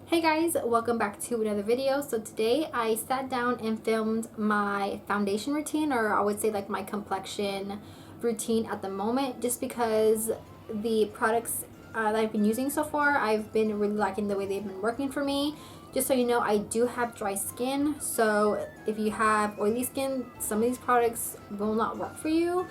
Hey guys, welcome back to another video. So today I sat down and filmed my foundation routine, or I would say like my complexion routine at the moment, just because the products that I've been using so far, I've been really liking the way they've been working for me. Just so you know, I do have dry skin, so if you have oily skin, some of these products will not work for you.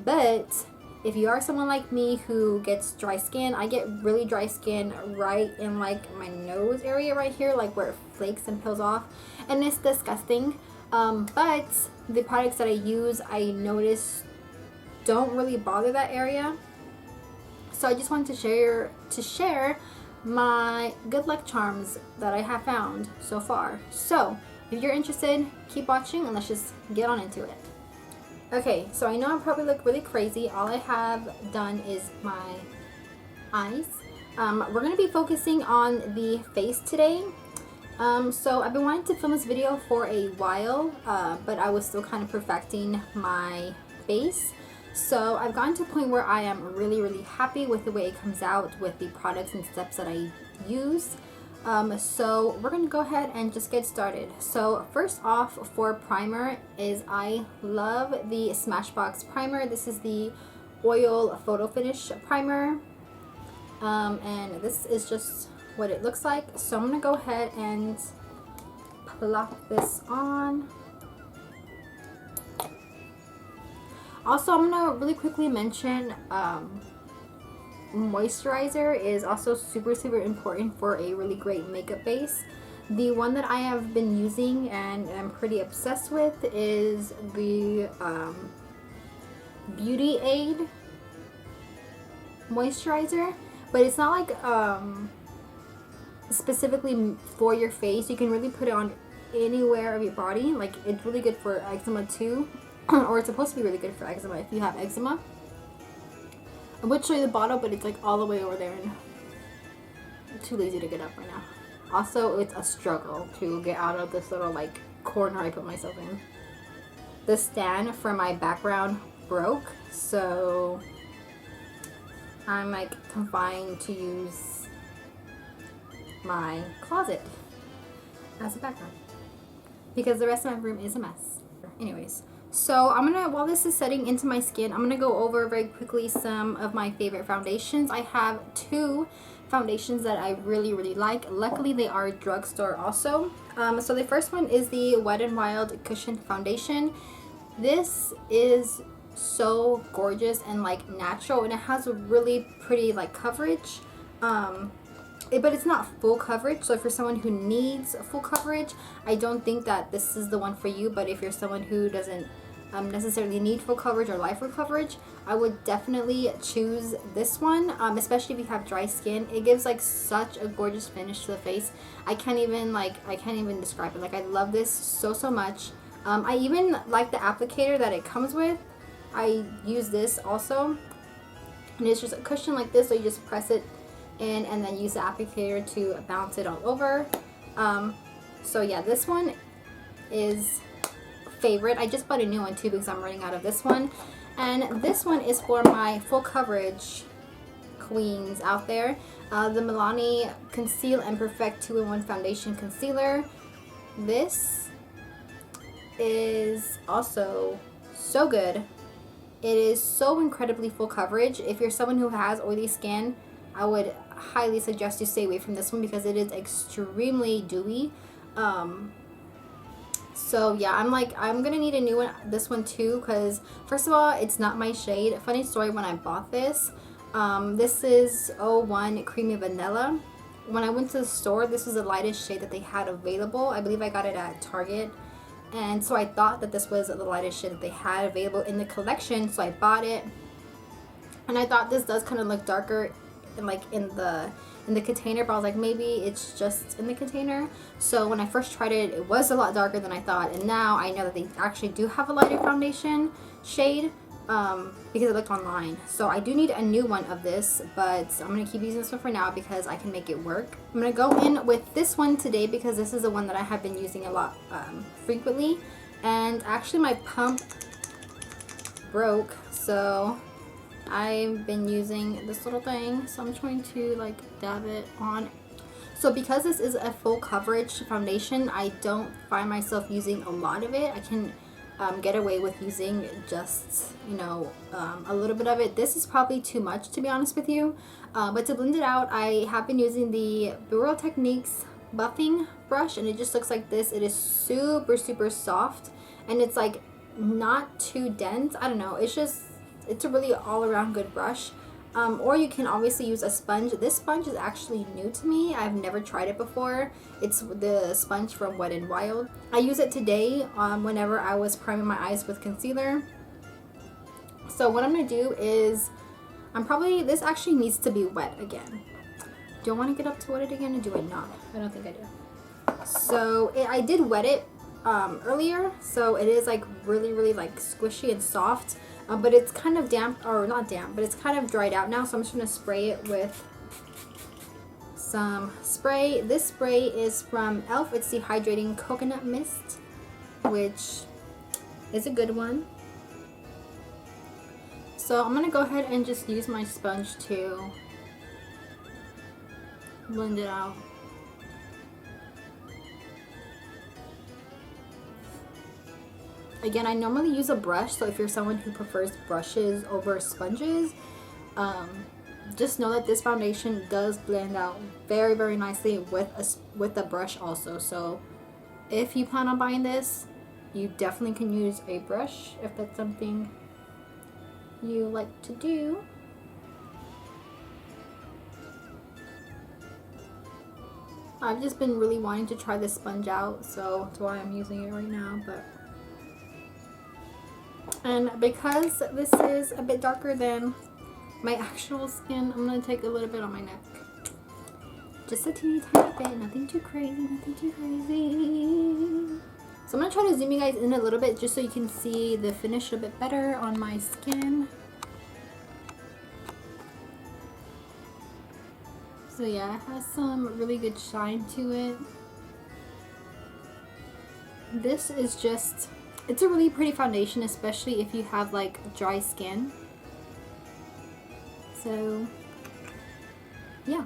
But if you are someone like me who gets dry skin, I get really dry skin right in like my nose area right here, like where it flakes and peels off, and it's disgusting. But the products that I use, I notice don't really bother that area. So I just wanted to share my good luck charms that I have found so far. So if you're interested, keep watching and let's just get on into it. Okay, so I know I probably look really crazy. All I have done is my eyes. We're going to be focusing on the face today. So I've been wanting to film this video for a while, but I was still kind of perfecting my face. So I've gotten to a point where I am really happy with the way it comes out with the products and steps that I use. So we're gonna go ahead and just get started. So first off, for primer is I love the Smashbox primer. This is the oil photo finish primer, and this is just what it looks like. So I'm gonna go ahead and plop this on. Also, I'm gonna really quickly mention moisturizer is also super important for a really great makeup base. The one that I have been using and I'm pretty obsessed with is the Beauty Aid moisturizer, but it's not like specifically for your face. You can really put it on anywhere of your body. Like, it's really good for eczema too, or it's supposed to be really good for eczema if you have eczema. I would show you the bottle, but it's like all the way over there and I'm too lazy to get up right now. Also, it's a struggle to get out of this little like corner I put myself in. The stand for my background broke, so I'm like confined to use my closet as a background because the rest of my room is a mess. Anyways. So I'm gonna, while this is setting into my skin, I'm gonna go over very quickly some of my favorite foundations. I have two foundations that I really like. Luckily, they are drugstore also. So the first one is the Wet n Wild Cushion Foundation. This is so gorgeous and like natural, and it has a really pretty like coverage. But it's not full coverage, so if you're someone who needs full coverage, I don't think that this is the one for you. But if you're someone who doesn't necessarily need full coverage or light full coverage, I would definitely choose this one, especially if you have dry skin. It gives like such a gorgeous finish to the face. I can't even describe it. Like, I love this so much. I even like the applicator that it comes with. I use this also, and it's just a cushion like this, so you just press it in and then use the applicator to bounce it all over. So yeah, this one is favorite. I just bought a new one too because I'm running out of this one, and this one is for my full coverage queens out there. The Milani Conceal and Perfect 2-in-1 Foundation Concealer. This is also so good. It is so incredibly full coverage. If you're someone who has oily skin, I would highly suggest you stay away from this one because it is extremely dewy. So yeah, I'm gonna need a new one, this one too, because first of all, it's not my shade. Funny story, when I bought this, this is 01 Creamy Vanilla. When I went to the store, this was the lightest shade that they had available. I believe I got it at Target, and so I thought that this was the lightest shade that they had available in the collection, so I bought it. And I thought this does kind of look darker in the container, but I was like, maybe it's just in the container. So when I first tried it, it was a lot darker than I thought, and now I know that they actually do have a lighter foundation shade, because I looked online. So I do need a new one of this, but I'm gonna keep using this one for now because I can make it work. I'm gonna go in with this one today because this is the one that I have been using a lot frequently, and actually my pump broke, so I've been using this little thing, so I'm trying to like dab it on. So because this is a full coverage foundation, I don't find myself using a lot of it. I can get away with using just, you know, a little bit of it. This is probably too much, to be honest with you. But to blend it out, I have been using the Bureau Techniques buffing brush, and it just looks like this. It is super, super soft, and it's like not too dense. I don't know. It's a really all-around good brush. Or you can obviously use a sponge. This sponge is actually new to me. I've never tried it before. It's the sponge from Wet n Wild. I use it today whenever I was priming my eyes with concealer. So what I'm going to do is, this actually needs to be wet again. Do I want to get up to wet it again, or do I not? I don't think I do. So I did wet it earlier, so it is like really, really like squishy and soft. But it's kind of damp, or not damp, but it's kind of dried out now, so I'm just going to spray it with some spray. This spray is from e.l.f. It's the Hydrating Coconut Mist, which is a good one. So I'm going to go ahead and just use my sponge to blend it out. Again, I normally use a brush, so if you're someone who prefers brushes over sponges, just know that this foundation does blend out very, very nicely with a brush also. So if you plan on buying this, you definitely can use a brush if that's something you like to do. I've just been really wanting to try this sponge out, so that's why I'm using it right now. And because this is a bit darker than my actual skin, I'm going to take a little bit on my neck. Just a teeny tiny bit, nothing too crazy, nothing too crazy. So I'm going to try to zoom you guys in a little bit just so you can see the finish a bit better on my skin. So yeah, it has some really good shine to it. This is just... it's a really pretty foundation, especially if you have like dry skin. So, yeah.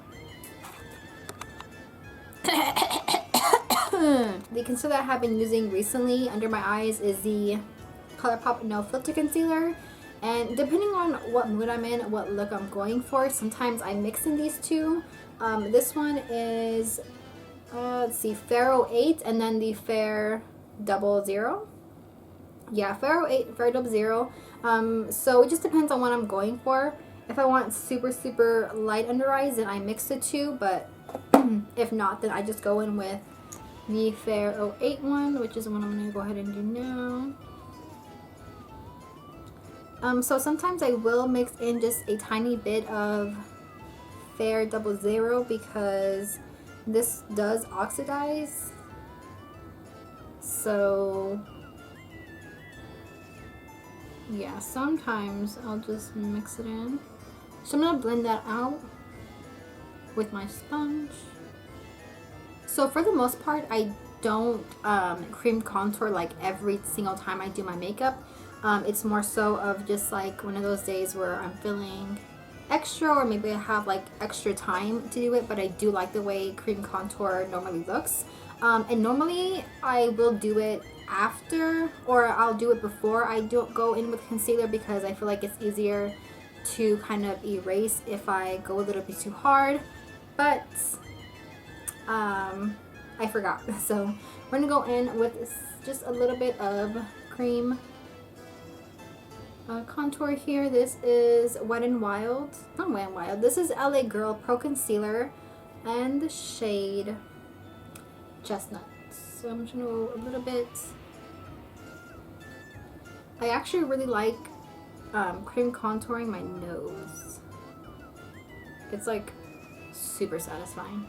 The concealer I have been using recently under my eyes is the ColourPop No Filter Concealer. And depending on what mood I'm in, what look I'm going for, sometimes I mix in these two. This one is, let's see, Fair 08 and then the Fair 00. Yeah, Fair 08, Fair 00. So it just depends on what I'm going for. If I want super, super light under eyes, then I mix the two. But if not, then I just go in with the Fair 08 one, which is the one I'm going to go ahead and do now. So sometimes I will mix in just a tiny bit of Fair 00 because this does oxidize. So yeah, sometimes I'll just mix it in. So I'm going to blend that out with my sponge. So for the most part, I don't cream contour like every single time I do my makeup. It's more so of just like one of those days where I'm feeling extra, or maybe I have like extra time to do it, but I do like the way cream contour normally looks. And normally I will do it after, or I'll do it before I don't go in with concealer, because I feel like it's easier to kind of erase if I go a little bit too hard. But I forgot, so we're gonna go in with just a little bit of cream contour here. This is Wet n Wild, not Wet n Wild, this is LA Girl Pro Concealer and the shade Chestnut. So I'm just gonna go a little bit. I actually really like cream contouring my nose. It's like super satisfying.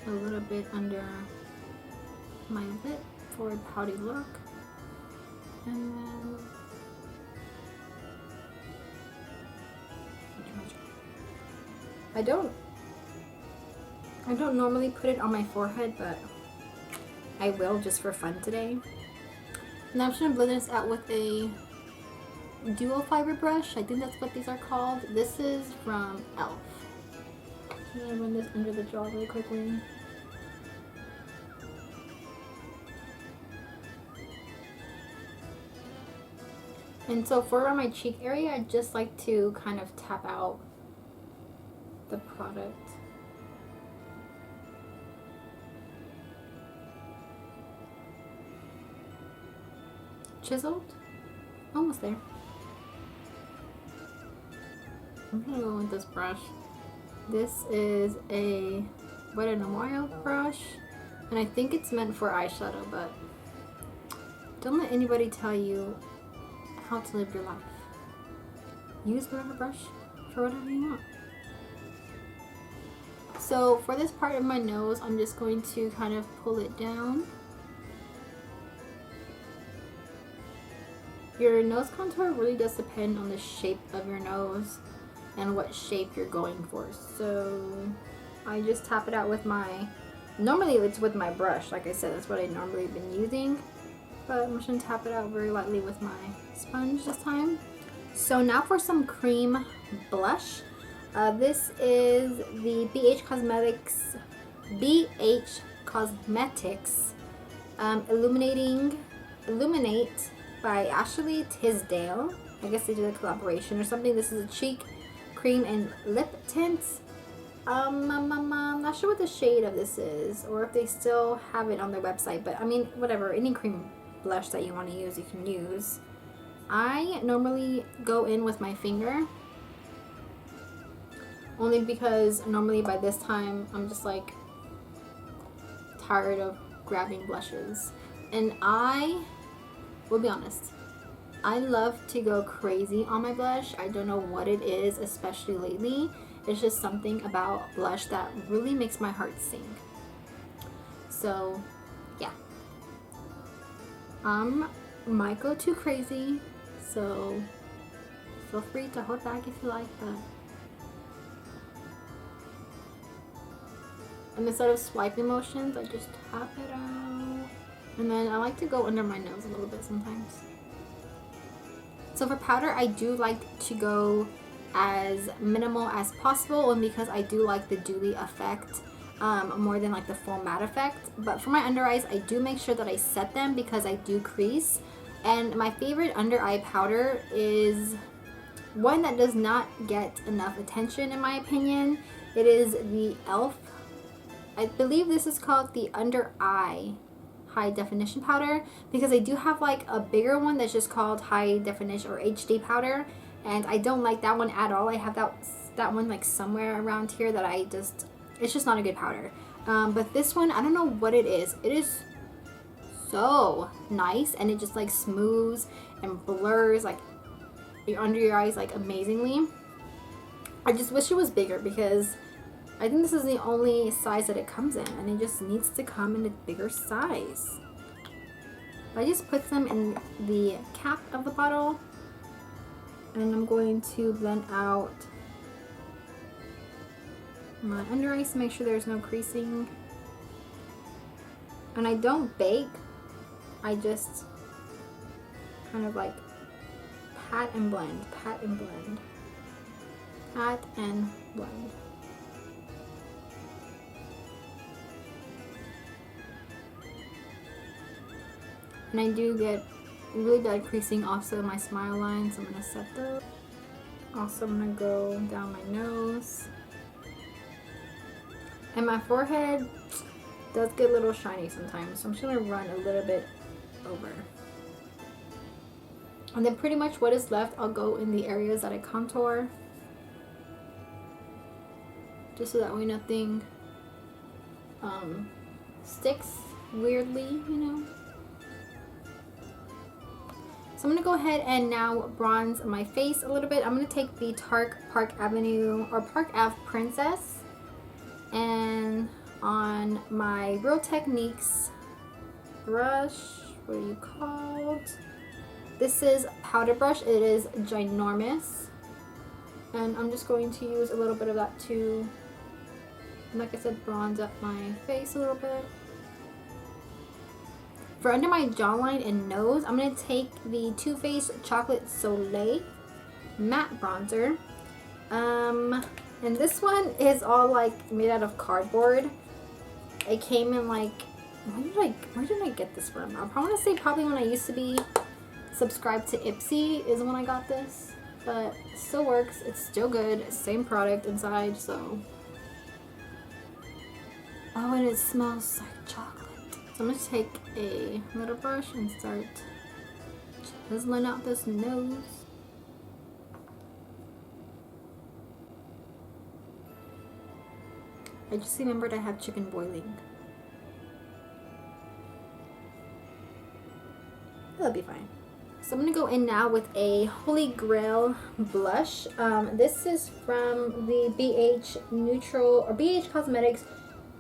A little bit under my lip for a pouty look, and then I don't I don't normally put it on my forehead, but I will just for fun today. And I'm just going to blend this out with a dual fiber brush. I think that's what these are called. This is from e.l.f. I'm going to run this under the jaw really quickly. And so for around my cheek area, I just like to kind of tap out the product. Chiseled? Almost there. I'm gonna go with this brush. This is a Wet n Wild brush, and I think it's meant for eyeshadow, but don't let anybody tell you how to live your life. Use whatever brush for whatever you want. So for this part of my nose, I'm just going to kind of pull it down. Your nose contour really does depend on the shape of your nose and what shape you're going for. So I just tap it out with normally it's with my brush. Like I said, that's what I normally been using. But I'm just going to tap it out very lightly with my sponge this time. So now for some cream blush. This is the BH Cosmetics Illuminate by Ashley Tisdale. I guess they did a collaboration or something. This is a cheek cream and lip tint. I'm not sure what the shade of this is, or if they still have it on their website, but I mean, whatever, any cream blush that you want to use, you can use. I normally go in with my finger, only because normally by this time I'm just like tired of grabbing blushes. And I will be honest, I love to go crazy on my blush. I don't know what it is, especially lately. It's just something about blush that really makes my heart sing. So yeah, might go too crazy, so feel free to hold back if you like, but and instead of swiping motions, I just tap it out. And then I like to go under my nose a little bit sometimes. So for powder, I do like to go as minimal as possible, and because I do like the dewy effect more than like the full matte effect. But for my under eyes, I do make sure that I set them because I do crease. And my favorite under eye powder is one that does not get enough attention in my opinion. It is the e.l.f. I believe this is called the under eye high definition powder, because I do have like a bigger one that's just called high definition or HD powder, and I don't like that one at all. I have that one like somewhere around here that it's just not a good powder. But this one, I don't know what it is. It is so nice, and it just like smooths and blurs like under your eyes like amazingly. I just wish it was bigger because I think this is the only size that it comes in, and it just needs to come in a bigger size. I just put them in the cap of the bottle, and I'm going to blend out my under eyes to make sure there's no creasing. And I don't bake, I just kind of like pat and blend, pat and blend, pat and blend. And I do get really bad creasing also in my smile line, so I'm going to set those. Also, I'm going to go down my nose. And my forehead does get a little shiny sometimes, so I'm just going to run a little bit over. And then pretty much what is left, I'll go in the areas that I contour. Just so that way nothing sticks weirdly, you know. So I'm going to go ahead and now bronze my face a little bit. I'm going to take the Tarte Park Ave Princess, and on my Real Techniques brush, what are you called? This is powder brush. It is ginormous, and I'm just going to use a little bit of that to And like I said, bronze up my face a little bit. For under my jawline and nose, I'm going to take the Too Faced Chocolate Soleil matte bronzer. And this one is all like made out of cardboard. It came in like, where did I get this from? I want to say probably when I used to be subscribed to Ipsy is when I got this. But it still works. It's still good. Same product inside, so. Oh, and it smells like chocolate. So I'm going to take a little brush and start chiseling out this nose. I just remembered I have chicken boiling. That'll be fine. So I'm going to go in now with a Holy Grail blush. This is from the BH Cosmetics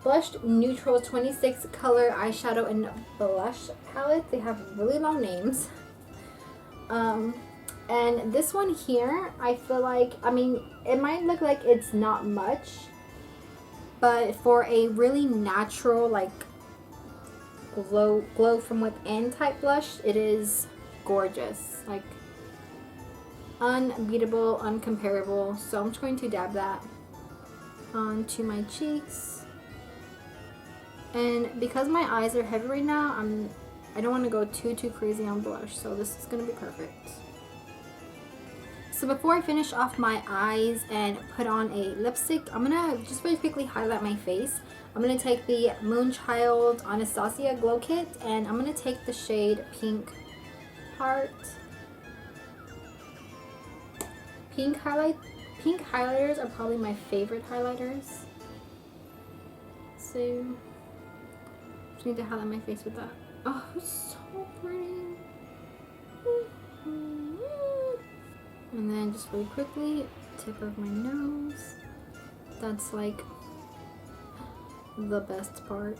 Blushed Neutral 26 color eyeshadow and blush palette. They have really long names. And this one here, I feel like, I mean, it might look like it's not much, but for a really natural, like, glow from within type blush, it is gorgeous. Like, unbeatable, uncomparable. So I'm just going to dab that onto my cheeks. And because my eyes are heavy right now, I don't want to go too crazy on blush, so this is going to be perfect. So before I finish off my eyes and put on a lipstick, I'm going to just very quickly highlight my face. I'm going to take the Moonchild Anastasia Glow Kit, and I'm going to take the shade Pink Heart. Pink highlighters are probably my favorite highlighters. So, just need to highlight my face with that. Oh, it's so pretty. And then just really quickly, tip of my nose. That's like the best part.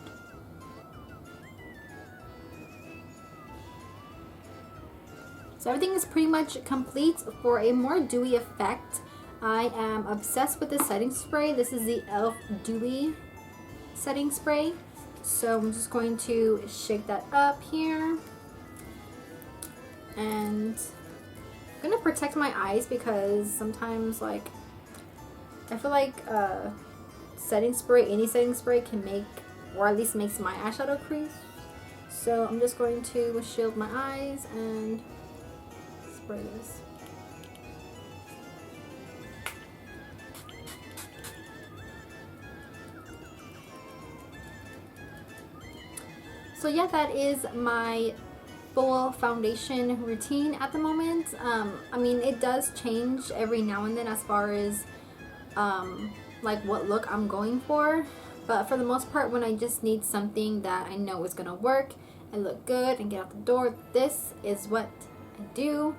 So everything is pretty much complete. For a more dewy effect, I am obsessed with the setting spray. This is the e.l.f. Dewy setting spray. So I'm just going to shake that up here. And I'm going to protect my eyes because sometimes, like, I feel like setting spray, any setting spray can make, or at least makes my eyeshadow crease. So I'm just going to shield my eyes and spray this. So yeah, that is my full foundation routine at the moment. I mean, it does change every now and then as far as like what look I'm going for, but for the most part, when I just need something that I know is gonna work and look good and get out the door, this is what I do.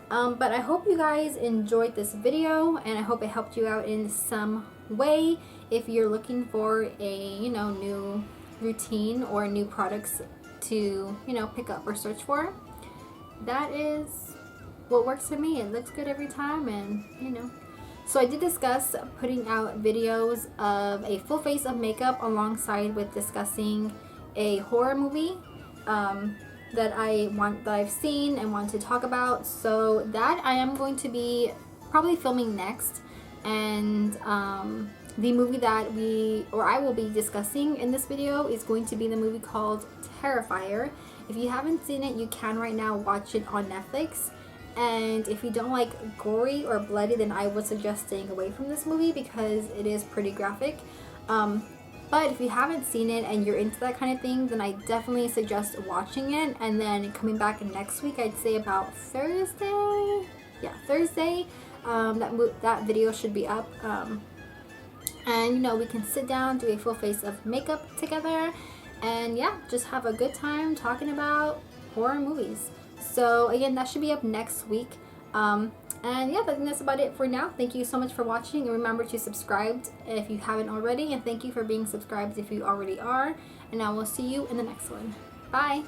But I hope you guys enjoyed this video, and I hope it helped you out in some way if you're looking for a, you know, new routine or new products to, you know, pick up or search for. That is what works for me. It looks good every time, and you know. So I did discuss putting out videos of a full face of makeup alongside with discussing a horror movie that I've seen and want to talk about. So that I am going to be probably filming next, and the movie that I will be discussing in this video is going to be the movie called Terrifier. If you haven't seen it, you can right now watch it on Netflix. And if you don't like gory or bloody, then I would suggest staying away from this movie because it is pretty graphic. But if you haven't seen it and you're into that kind of thing, then I definitely suggest watching it and then coming back next week. I'd say about Thursday. Yeah, Thursday. That video should be up. And you know, we can sit down, do a full face of makeup together, and yeah, just have a good time talking about horror movies. So again, that should be up next week. And yeah, I think that's about it for now. Thank you so much for watching, and remember to subscribe if you haven't already, and thank you for being subscribed if you already are, and I will see you in the next one. Bye!